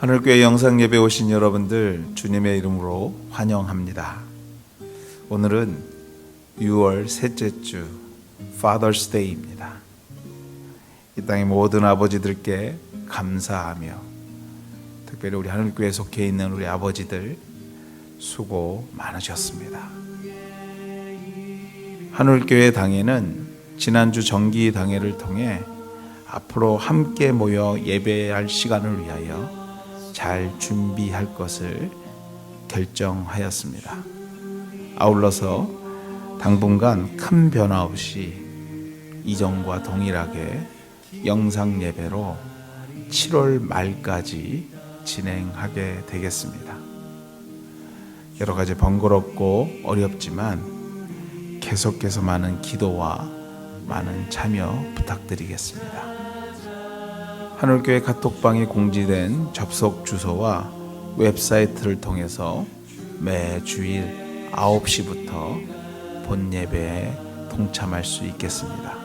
하늘교회 영상예배 오신 여러분들 주님의 이름으로 환영합니다. 오늘은 6월 셋째 주 Father's Day입니다. 이 땅의 모든 아버지들께 감사하며 특별히 우리 하늘교회에 속해 있는 우리 아버지들 수고 많으셨습니다. 하늘교회 당회는 지난주 정기 당회를 통해 앞으로 함께 모여 예배할 시간을 위하여 잘 준비할 것을 결정하였습니다. 아울러서 당분간 큰 변화 없이 이전과 동일하게 영상 예배로 7월 말까지 진행하게 되겠습니다. 여러 가지 번거롭고 어렵지만 계속해서 많은 기도와 많은 참여 부탁드리겠습니다. 하늘교회 카톡방에 공지된 접속 주소와 웹사이트를 통해서 매 주일 9시부터 본 예배에 동참할 수 있겠습니다.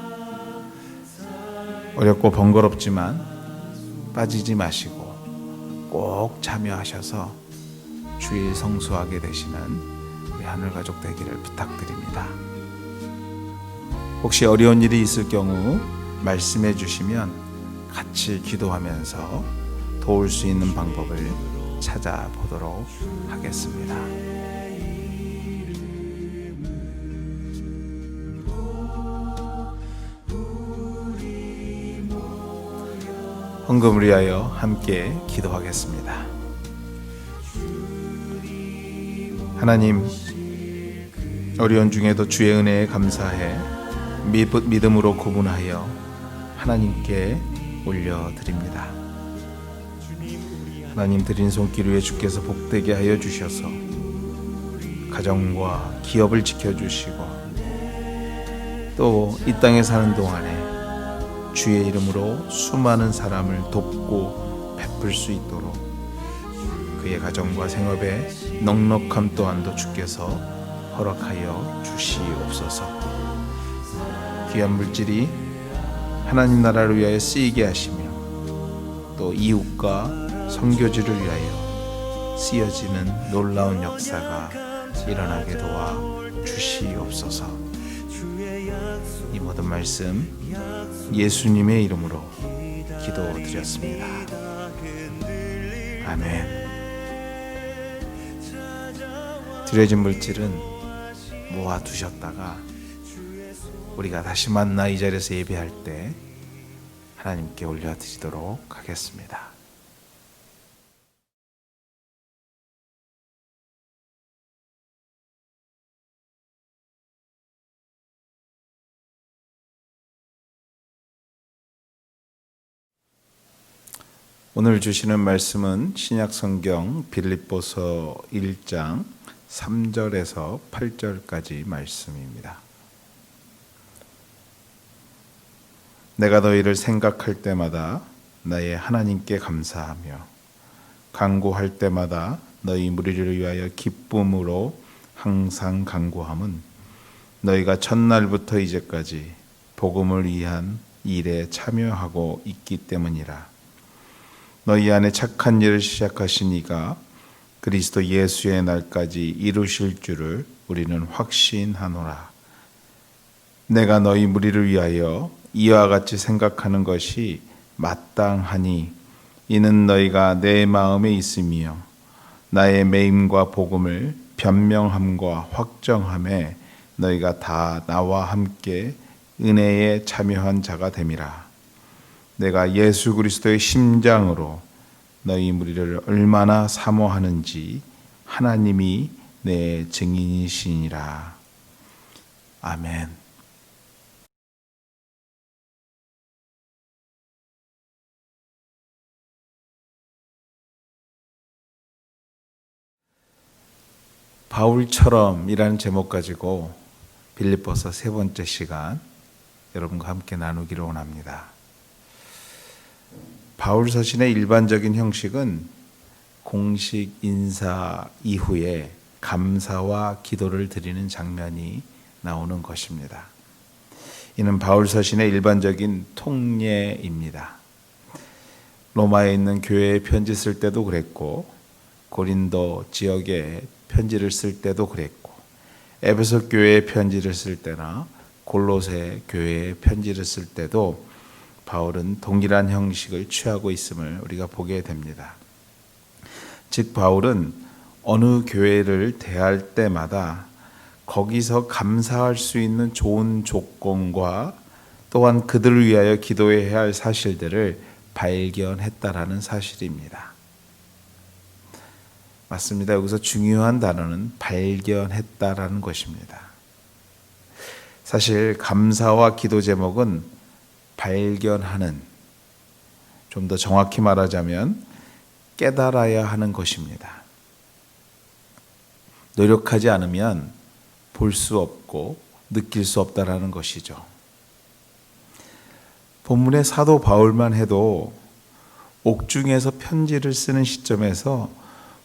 어렵고 번거롭지만 빠지지 마시고 꼭 참여하셔서 주일 성수하게 되시는 우리 하늘가족 되기를 부탁드립니다. 혹시 어려운 일이 있을 경우 말씀해 주시면 같이 기도하면서 도울 수 있는 방법을 찾아보도록 하겠습니다. 헌금을 위하여 함께 기도하겠습니다. 하나님, 어려운 중에도 주의 은혜에 감사해 믿음으로 구분하여 하나님께 올려드립니다. 하나님 드린 손길 위에 주께서 복되게 하여 주셔서 가정과 기업을 지켜주시고 또 이 땅에 사는 동안에 주의 이름으로 수많은 사람을 돕고 베풀 수 있도록 그의 가정과 생업에 넉넉함 또한도 주께서 허락하여 주시옵소서. 귀한 물질이 하나님 나라를 위하여 쓰이게 하시며 또 이웃과 선교지를 위하여 쓰여지는 놀라운 역사가 일어나게 도와 주시옵소서. 이 모든 말씀 예수님의 이름으로 기도드렸습니다. 아멘. 드려진 물질은 모아두셨다가 우리가 다시 만나 이 자리에서 예배할 때 하나님께 올려드리도록 하겠습니다. 오늘 주시는 말씀은 신약성경 빌립보서 1장 3절에서 8절까지 말씀입니다. 내가 너희를 생각할 때마다 나의 하나님께 감사하며 간구할 때마다 너희 무리를 위하여 기쁨으로 항상 간구함은 너희가 첫날부터 이제까지 복음을 위한 일에 참여하고 있기 때문이라. 너희 안에 착한 일을 시작하신 이가 그리스도 예수의 날까지 이루실 줄을 우리는 확신하노라. 내가 너희 무리를 위하여 이와 같이 생각하는 것이 마땅하니 이는 너희가 내 마음에 있으며 나의 매임과 복음을 변명함과 확정함에 너희가 다 나와 함께 은혜에 참여한 자가 됨이라. 내가 예수 그리스도의 심장으로 너희 무리를 얼마나 사모하는지 하나님이 내 증인이시니라. 아멘. 바울처럼이라는 제목 가지고 빌립보서 세 번째 시간 여러분과 함께 나누기를 원합니다. 바울 서신의 일반적인 형식은 공식 인사 이후에 감사와 기도를 드리는 장면이 나오는 것입니다. 이는 바울 서신의 일반적인 통례입니다. 로마에 있는 교회에 편지 쓸 때도 그랬고, 고린도 지역에 편지를 쓸 때도 그랬고, 에베소 교회에 편지를 쓸 때나 골로새 교회에 편지를 쓸 때도 바울은 동일한 형식을 취하고 있음을 우리가 보게 됩니다. 즉 바울은 어느 교회를 대할 때마다 거기서 감사할 수 있는 좋은 조건과 또한 그들을 위하여 기도해야 할 사실들을 발견했다라는 사실입니다. 맞습니다. 여기서 중요한 단어는 발견했다라는 것입니다. 사실 감사와 기도 제목은 발견하는, 좀 더 정확히 말하자면 깨달아야 하는 것입니다. 노력하지 않으면 볼 수 없고 느낄 수 없다라는 것이죠. 본문의 사도 바울만 해도 옥중에서 편지를 쓰는 시점에서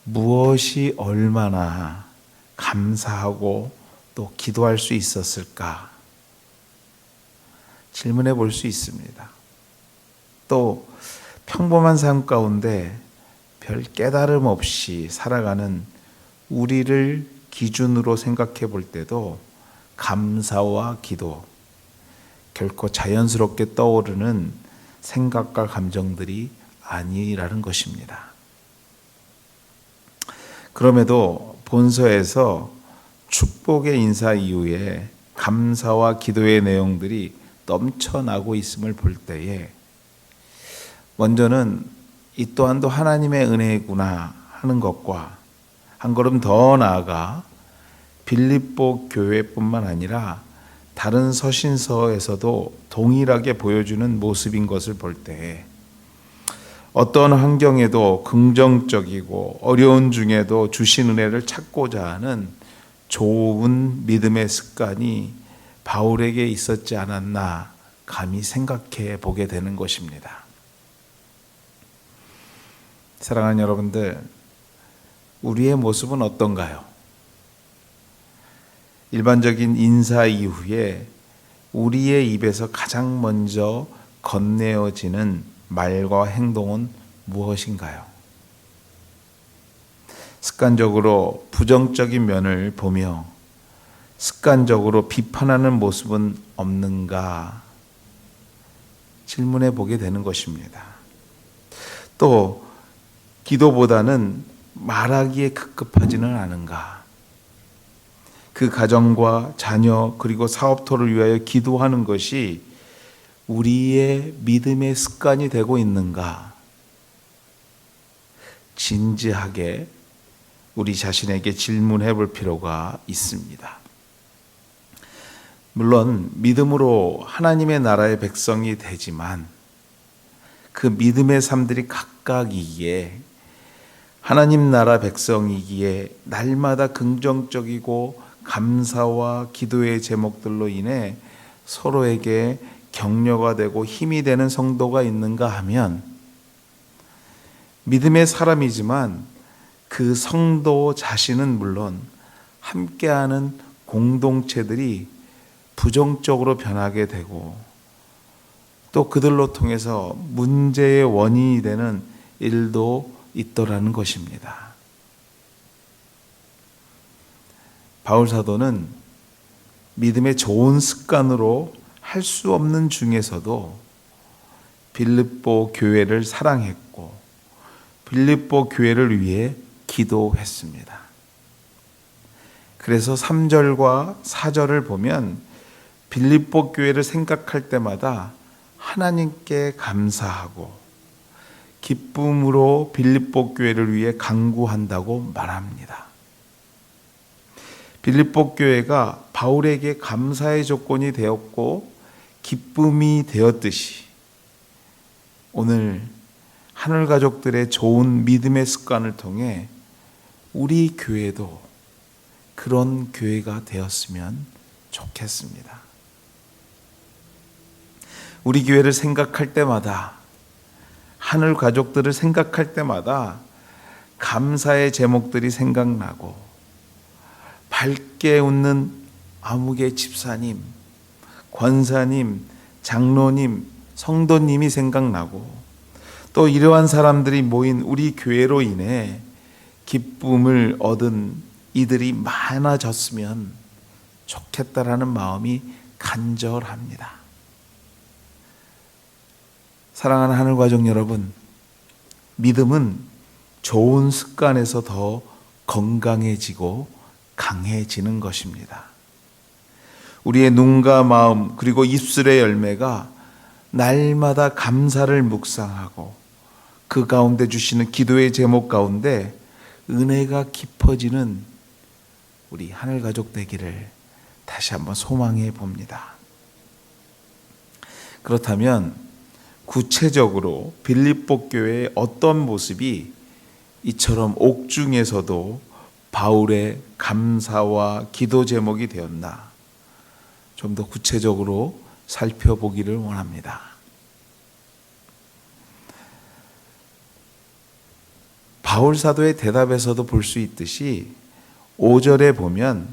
무엇이 얼마나 감사하고 또 기도할 수 있었을까 질문해 볼 수 있습니다. 또 평범한 삶 가운데 별 깨달음 없이 살아가는 우리를 기준으로 생각해 볼 때도 감사와 기도, 결코 자연스럽게 떠오르는 생각과 감정들이 아니라는 것입니다. 그럼에도 본서에서 축복의 인사 이후에 감사와 기도의 내용들이 넘쳐나고 있음을 볼 때에 먼저는 이 또한도 하나님의 은혜구나 하는 것과 한 걸음 더 나아가 빌립보 교회뿐만 아니라 다른 서신서에서도 동일하게 보여주는 모습인 것을 볼 때에 어떤 환경에도 긍정적이고 어려운 중에도 주신 은혜를 찾고자 하는 좋은 믿음의 습관이 바울에게 있었지 않았나 감히 생각해 보게 되는 것입니다. 사랑하는 여러분들, 우리의 모습은 어떤가요? 일반적인 인사 이후에 우리의 입에서 가장 먼저 건네어지는 말과 행동은 무엇인가요? 습관적으로 부정적인 면을 보며 습관적으로 비판하는 모습은 없는가 질문해 보게 되는 것입니다. 또 기도보다는 말하기에 급급하지는 않은가? 그 가정과 자녀 그리고 사업토를 위하여 기도하는 것이 우리의 믿음의 습관이 되고 있는가? 진지하게 우리 자신에게 질문해 볼 필요가 있습니다. 물론 믿음으로 하나님의 나라의 백성이 되지만 그 믿음의 삶들이 각각이기에 하나님 나라 백성이기에 날마다 긍정적이고 감사와 기도의 제목들로 인해 서로에게 격려가 되고 힘이 되는 성도가 있는가 하면 믿음의 사람이지만 그 성도 자신은 물론 함께하는 공동체들이 부정적으로 변하게 되고 또 그들로 통해서 문제의 원인이 되는 일도 있더라는 것입니다. 바울 사도는 믿음의 좋은 습관으로 할 수 없는 중에서도 빌립보 교회를 사랑했고 빌립보 교회를 위해 기도했습니다. 그래서 3절과 4절을 보면 빌립보 교회를 생각할 때마다 하나님께 감사하고 기쁨으로 빌립보 교회를 위해 간구한다고 말합니다. 빌립보 교회가 바울에게 감사의 조건이 되었고 기쁨이 되었듯이 오늘 하늘 가족들의 좋은 믿음의 습관을 통해 우리 교회도 그런 교회가 되었으면 좋겠습니다. 우리 교회를 생각할 때마다 하늘 가족들을 생각할 때마다 감사의 제목들이 생각나고 밝게 웃는 아무개 집사님, 권사님, 장로님, 성도님이 생각나고 또 이러한 사람들이 모인 우리 교회로 인해 기쁨을 얻은 이들이 많아졌으면 좋겠다라는 마음이 간절합니다. 사랑하는 하늘가족 여러분, 믿음은 좋은 습관에서 더 건강해지고 강해지는 것입니다. 우리의 눈과 마음 그리고 입술의 열매가 날마다 감사를 묵상하고 그 가운데 주시는 기도의 제목 가운데 은혜가 깊어지는 우리 하늘가족 되기를 다시 한번 소망해 봅니다. 그렇다면 구체적으로 빌립보 교회의 어떤 모습이 이처럼 옥중에서도 바울의 감사와 기도 제목이 되었나, 좀 더 구체적으로 살펴보기를 원합니다. 바울 사도의 대답에서도 볼 수 있듯이 5절에 보면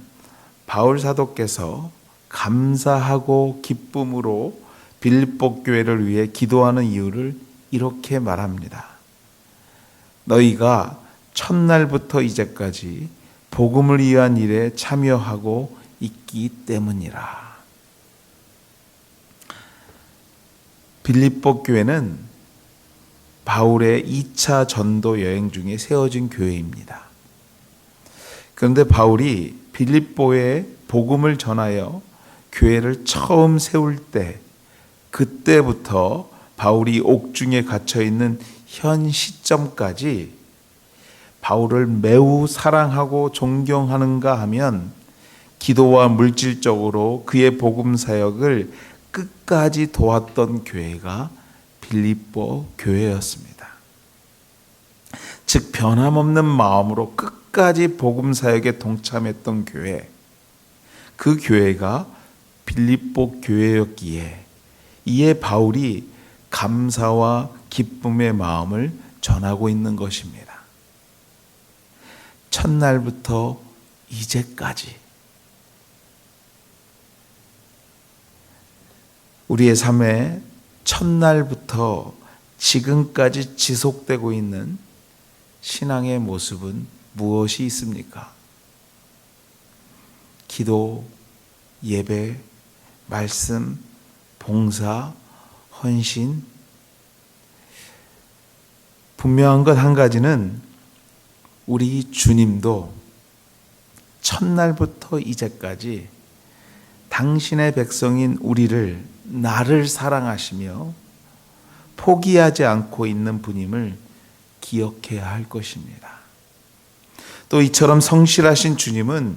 바울 사도께서 감사하고 기쁨으로 빌립보 교회를 위해 기도하는 이유를 이렇게 말합니다. 너희가 첫날부터 이제까지 복음을 위한 일에 참여하고 있기 때문이라. 빌립보 교회는 바울의 2차 전도 여행 중에 세워진 교회입니다. 그런데 바울이 빌립보에 복음을 전하여 교회를 처음 세울 때, 그때부터 바울이 옥중에 갇혀 있는 현 시점까지 바울을 매우 사랑하고 존경하는가 하면 기도와 물질적으로 그의 복음 사역을 끝까지 도왔던 교회가 빌립보 교회였습니다. 즉 변함없는 마음으로 끝까지 복음 사역에 동참했던 교회, 그 교회가 빌립보 교회였기에 이에 바울이 감사와 기쁨의 마음을 전하고 있는 것입니다. 첫날부터 이제까지 우리의 삶에 첫날부터 지금까지 지속되고 있는 신앙의 모습은 무엇이 있습니까? 기도, 예배, 말씀, 봉사, 헌신. 분명한 것 한 가지는 우리 주님도 첫날부터 이제까지 당신의 백성인 우리를, 나를 사랑하시며 포기하지 않고 있는 분임을 기억해야 할 것입니다. 또 이처럼 성실하신 주님은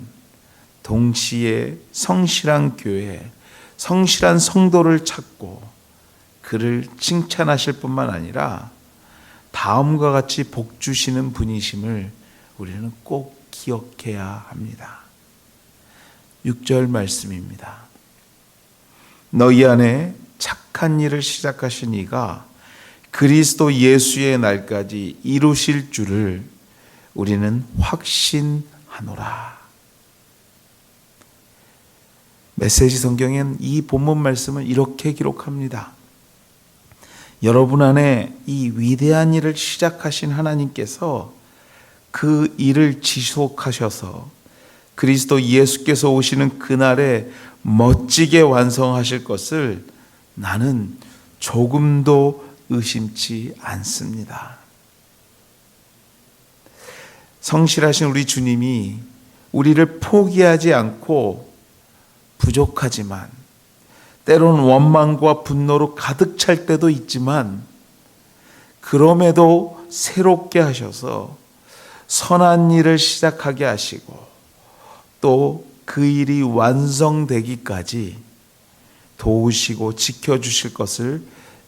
동시에 성실한 교회, 성실한 성도를 찾고 그를 칭찬하실 뿐만 아니라 다음과 같이 복 주시는 분이심을 우리는 꼭 기억해야 합니다. 6절 말씀입니다. 너희 안에 착한 일을 시작하신 이가 그리스도 예수의 날까지 이루실 줄을 우리는 확신하노라. 메시지 성경엔 이 본문 말씀을 이렇게 기록합니다. 여러분 안에 이 위대한 일을 시작하신 하나님께서 그 일을 지속하셔서 그리스도 예수께서 오시는 그날에 멋지게 완성하실 것을 나는 조금도 의심치 않습니다. 성실하신 우리 주님이 우리를 포기하지 않고 부족하지만 때로는 원망과 분노로 가득 찰 때도 있지만 그럼에도 새롭게 하셔서 선한 일을 시작하게 하시고 또 그 일이 완성되기까지 도우시고 지켜주실 것을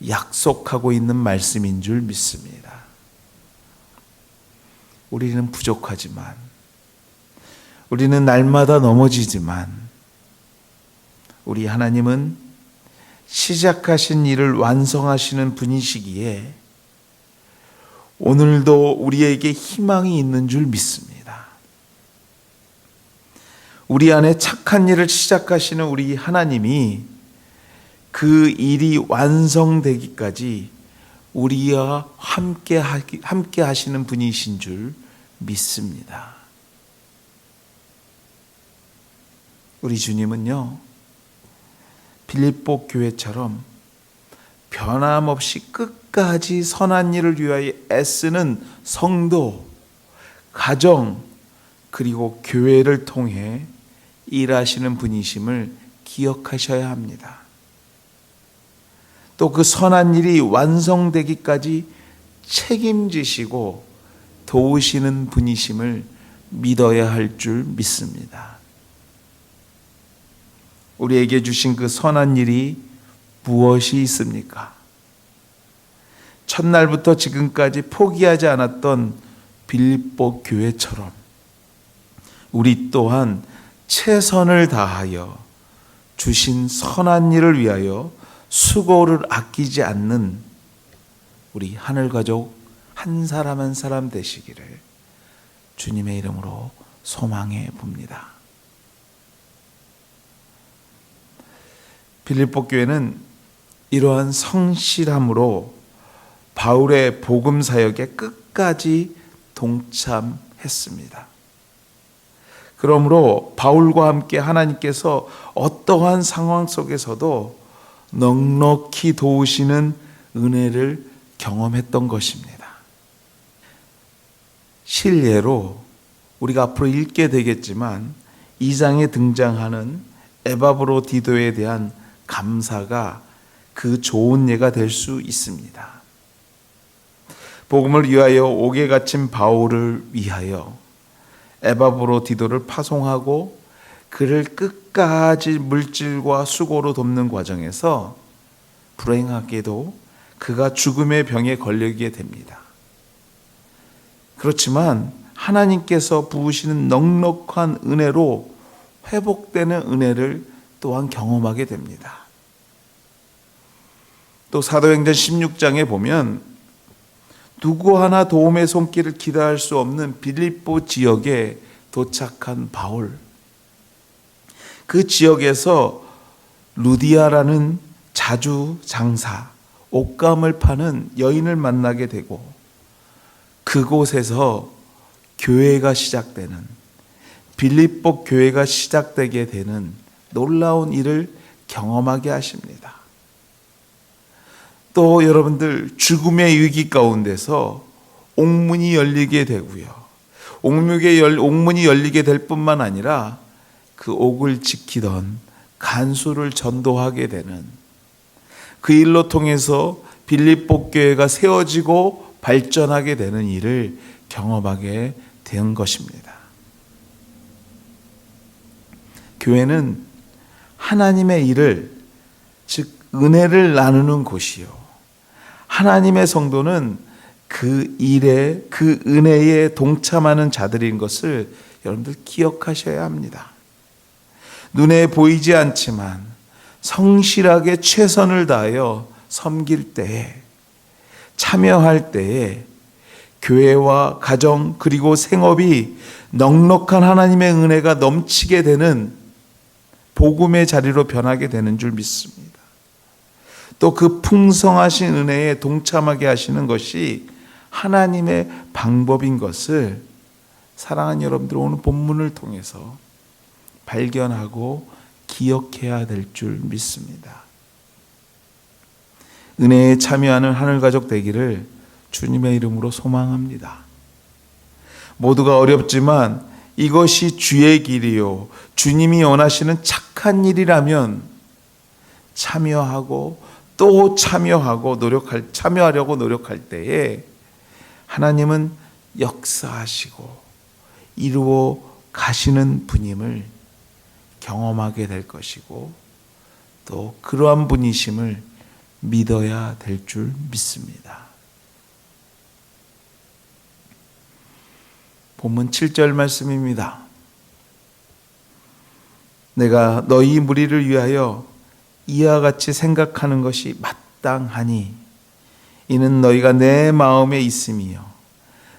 약속하고 있는 말씀인 줄 믿습니다. 우리는 부족하지만, 우리는 날마다 넘어지지만 우리 하나님은 시작하신 일을 완성하시는 분이시기에 오늘도 우리에게 희망이 있는 줄 믿습니다. 우리 안에 착한 일을 시작하시는 우리 하나님이 그 일이 완성되기까지 우리와 함께 하시는 분이신 줄 믿습니다. 우리 주님은요, 빌립보 교회처럼 변함없이 끝까지 선한 일을 위하여 애쓰는 성도, 가정, 그리고 교회를 통해 일하시는 분이심을 기억하셔야 합니다. 또 그 선한 일이 완성되기까지 책임지시고 도우시는 분이심을 믿어야 할 줄 믿습니다. 우리에게 주신 그 선한 일이 무엇이 있습니까? 첫날부터 지금까지 포기하지 않았던 빌립보 교회처럼 우리 또한 최선을 다하여 주신 선한 일을 위하여 수고를 아끼지 않는 우리 하늘가족 한 사람 한 사람 되시기를 주님의 이름으로 소망해 봅니다. 빌립보 교회는 이러한 성실함으로 바울의 복음 사역에 끝까지 동참했습니다. 그러므로 바울과 함께 하나님께서 어떠한 상황 속에서도 넉넉히 도우시는 은혜를 경험했던 것입니다. 실례로 우리가 앞으로 읽게 되겠지만 2장에 등장하는 에바브로디도에 대한 감사가 그 좋은 예가 될 수 있습니다. 복음을 위하여 옥에 갇힌 바울을 위하여 에바브로디도를 파송하고 그를 끝까지 물질과 수고로 돕는 과정에서 불행하게도 그가 죽음의 병에 걸리게 됩니다. 그렇지만 하나님께서 부으시는 넉넉한 은혜로 회복되는 은혜를 또한 경험하게 됩니다. 또 사도행전 16장에 보면 누구 하나 도움의 손길을 기다릴 수 없는 빌립보 지역에 도착한 바울, 그 지역에서 루디아라는 자주 장사, 옷감을 파는 여인을 만나게 되고 그곳에서 교회가 시작되는, 빌립보 교회가 시작되게 되는 놀라운 일을 경험하게 하십니다. 또 여러분들 죽음의 위기 가운데서 옥문이 열리게 되고요. 옥문이 열리게 될 뿐만 아니라 그 옥을 지키던 간수를 전도하게 되는, 그 일로 통해서 빌립보 교회가 세워지고 발전하게 되는 일을 경험하게 된 것입니다. 교회는 하나님의 일을, 즉 은혜를 나누는 곳이요, 하나님의 성도는 그 일에, 그 은혜에 동참하는 자들인 것을 여러분들 기억하셔야 합니다. 눈에 보이지 않지만 성실하게 최선을 다하여 섬길 때에, 참여할 때에 교회와 가정 그리고 생업이 넉넉한 하나님의 은혜가 넘치게 되는 복음의 자리로 변하게 되는 줄 믿습니다. 또 그 풍성하신 은혜에 동참하게 하시는 것이 하나님의 방법인 것을 사랑하는 여러분들 오늘 본문을 통해서 발견하고 기억해야 될 줄 믿습니다. 은혜에 참여하는 하늘가족 되기를 주님의 이름으로 소망합니다. 모두가 어렵지만 이것이 주의 길이요, 주님이 원하시는 착한 일이라면 참여하고 또 참여하고 참여하려고 노력할 때에 하나님은 역사하시고 이루어 가시는 분임을 경험하게 될 것이고 또 그러한 분이심을 믿어야 될 줄 믿습니다. 본문 7절 말씀입니다. 내가 너희 무리를 위하여 이와 같이 생각하는 것이 마땅하니 이는 너희가 내 마음에 있음이요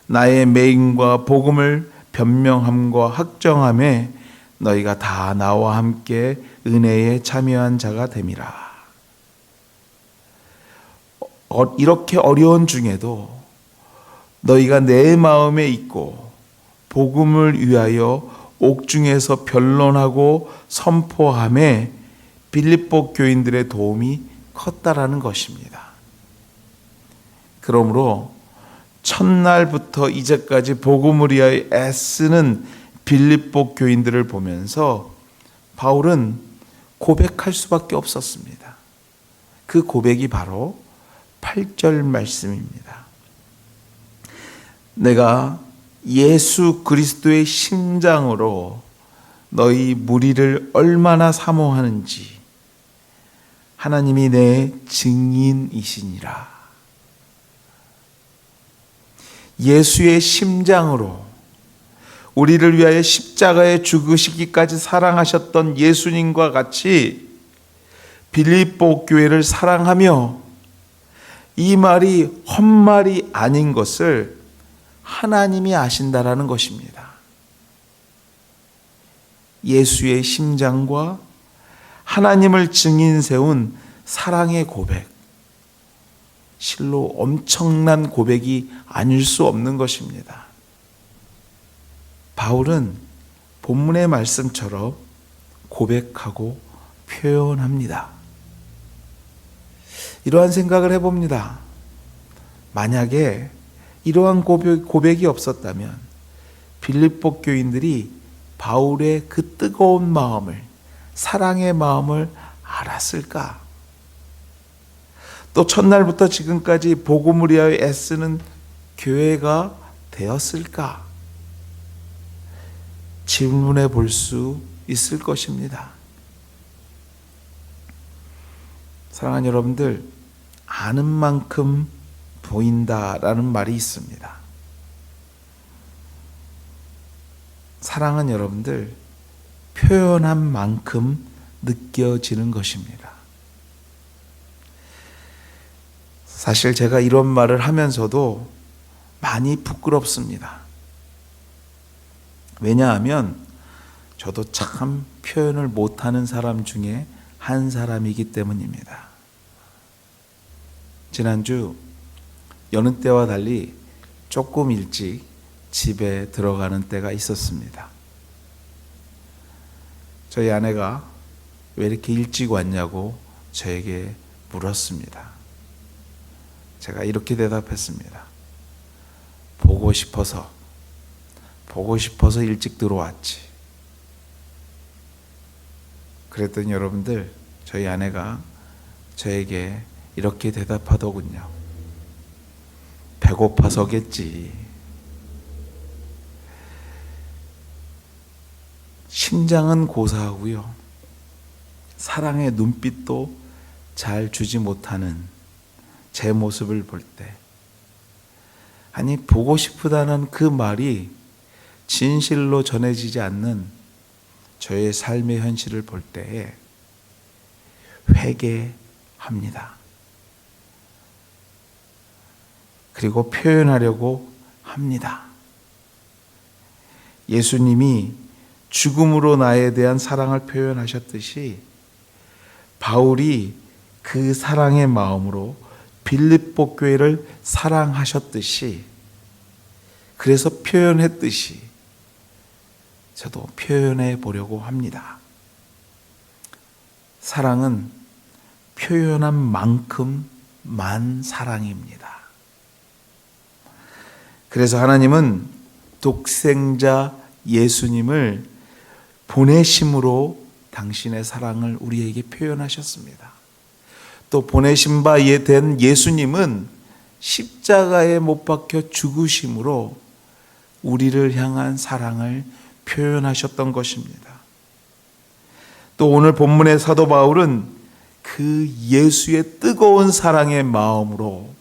나의 매임과 복음을 변명함과 확정함에 너희가 다 나와 함께 은혜에 참여한 자가 됨이라. 이렇게 어려운 중에도 너희가 내 마음에 있고 복음을 위하여 옥중에서 변론하고 선포함에 빌립보 교인들의 도움이 컸다라는 것입니다. 그러므로 첫날부터 이제까지 복음을 위하여 애쓰는 빌립보 교인들을 보면서 바울은 고백할 수밖에 없었습니다. 그 고백이 바로 8절 말씀입니다. 내가 예수 그리스도의 심장으로 너희 무리를 얼마나 사모하는지 하나님이 내 증인이시니라. 예수의 심장으로 우리를 위하여 십자가에 죽으시기까지 사랑하셨던 예수님과 같이 빌립보 교회를 사랑하며 이 말이 헛말이 아닌 것을 하나님이 아신다라는 것입니다. 예수의 심장과 하나님을 증인 세운 사랑의 고백, 실로 엄청난 고백이 아닐 수 없는 것입니다. 바울은 본문의 말씀처럼 고백하고 표현합니다. 이러한 생각을 해봅니다. 만약에 이러한 고백이 없었다면 빌립보 교인들이 바울의 그 뜨거운 마음을, 사랑의 마음을 알았을까? 또 첫날부터 지금까지 복음을 위하여 애쓰는 교회가 되었을까? 질문해 볼 수 있을 것입니다. 사랑하는 여러분들, 아는 만큼 보인다라는 말이 있습니다. 사랑은 여러분들, 표현한 만큼 느껴지는 것입니다. 사실 제가 이런 말을 하면서도 많이 부끄럽습니다. 왜냐하면 저도 참 표현을 못하는 사람 중에 한 사람이기 때문입니다. 지난주 여느 때와 달리 조금 일찍 집에 들어가는 때가 있었습니다. 저희 아내가 왜 이렇게 일찍 왔냐고 저에게 물었습니다. 제가 이렇게 대답했습니다. 보고 싶어서 일찍 들어왔지. 그랬더니 여러분들, 저희 아내가 저에게 이렇게 대답하더군요. 배고파서겠지. 심장은 고사하고요, 사랑의 눈빛도 잘 주지 못하는 제 모습을 볼 때, 아니 보고 싶다는 그 말이 진실로 전해지지 않는 저의 삶의 현실을 볼 때에 회개합니다. 그리고 표현하려고 합니다. 예수님이 죽음으로 나에 대한 사랑을 표현하셨듯이 바울이 그 사랑의 마음으로 빌립보 교회를 사랑하셨듯이, 그래서 표현했듯이 저도 표현해 보려고 합니다. 사랑은 표현한 만큼만 사랑입니다. 그래서 하나님은 독생자 예수님을 보내심으로 당신의 사랑을 우리에게 표현하셨습니다. 또 보내신 바 된 예수님은 십자가에 못 박혀 죽으심으로 우리를 향한 사랑을 표현하셨던 것입니다. 또 오늘 본문의 사도 바울은 그 예수의 뜨거운 사랑의 마음으로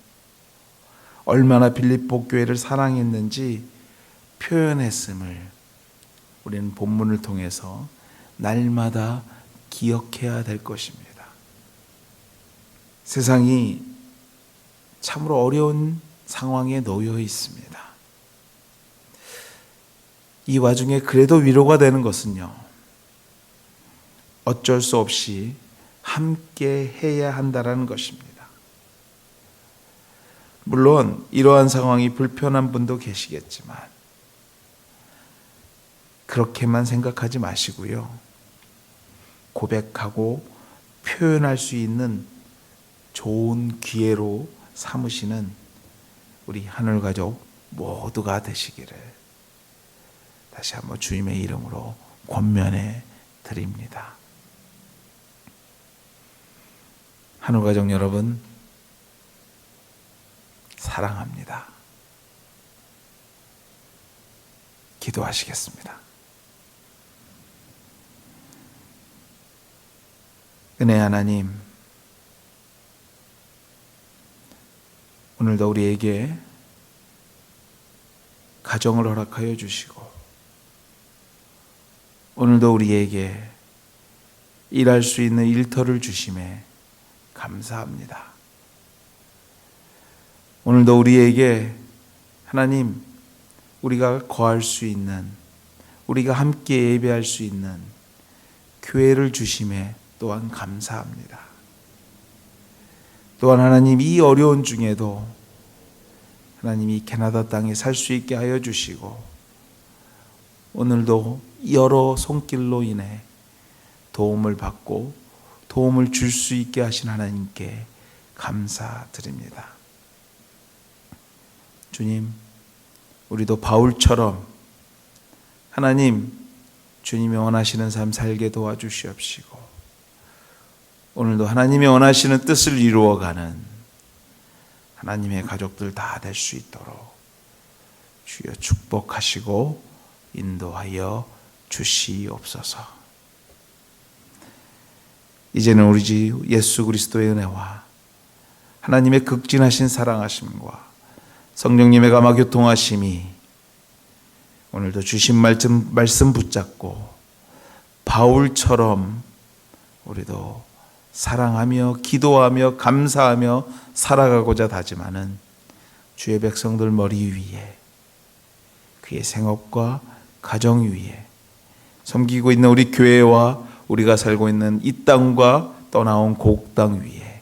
얼마나 빌립보 교회를 사랑했는지 표현했음을 우리는 본문을 통해서 날마다 기억해야 될 것입니다. 세상이 참으로 어려운 상황에 놓여 있습니다. 이 와중에 그래도 위로가 되는 것은요, 어쩔 수 없이 함께 해야 한다는 것입니다. 물론 이러한 상황이 불편한 분도 계시겠지만 그렇게만 생각하지 마시고요. 고백하고 표현할 수 있는 좋은 기회로 삼으시는 우리 하늘가족 모두가 되시기를 다시 한번 주님의 이름으로 권면해 드립니다. 하늘가족 여러분, 사랑합니다. 기도하시겠습니다. 은혜 하나님, 오늘도 우리에게 가정을 허락하여 주시고 오늘도 우리에게 일할 수 있는 일터를 주심에 감사합니다. 오늘도 우리에게 하나님, 우리가 거할 수 있는, 우리가 함께 예배할 수 있는 교회를 주심에 또한 감사합니다. 또한 하나님, 이 어려운 중에도 하나님이 캐나다 땅에 살 수 있게 하여 주시고 오늘도 여러 손길로 인해 도움을 받고 도움을 줄 수 있게 하신 하나님께 감사드립니다. 주님, 우리도 바울처럼 하나님, 주님이 원하시는 삶 살게 도와주시옵시고 오늘도 하나님이 원하시는 뜻을 이루어가는 하나님의 가족들 다 될 수 있도록 주여 축복하시고 인도하여 주시옵소서. 이제는 우리 주 예수 그리스도의 은혜와 하나님의 극진하신 사랑하심과 성령님의 감화 교통하심이 오늘도 주신 말씀 붙잡고 바울처럼 우리도 사랑하며 기도하며 감사하며 살아가고자 다짐하는 주의 백성들 머리 위에, 그의 생업과 가정 위에, 섬기고 있는 우리 교회와 우리가 살고 있는 이 땅과 떠나온 고국 땅 위에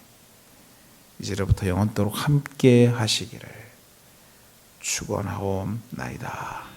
이제로부터 영원토록 함께 하시기를 축원하옵나이다.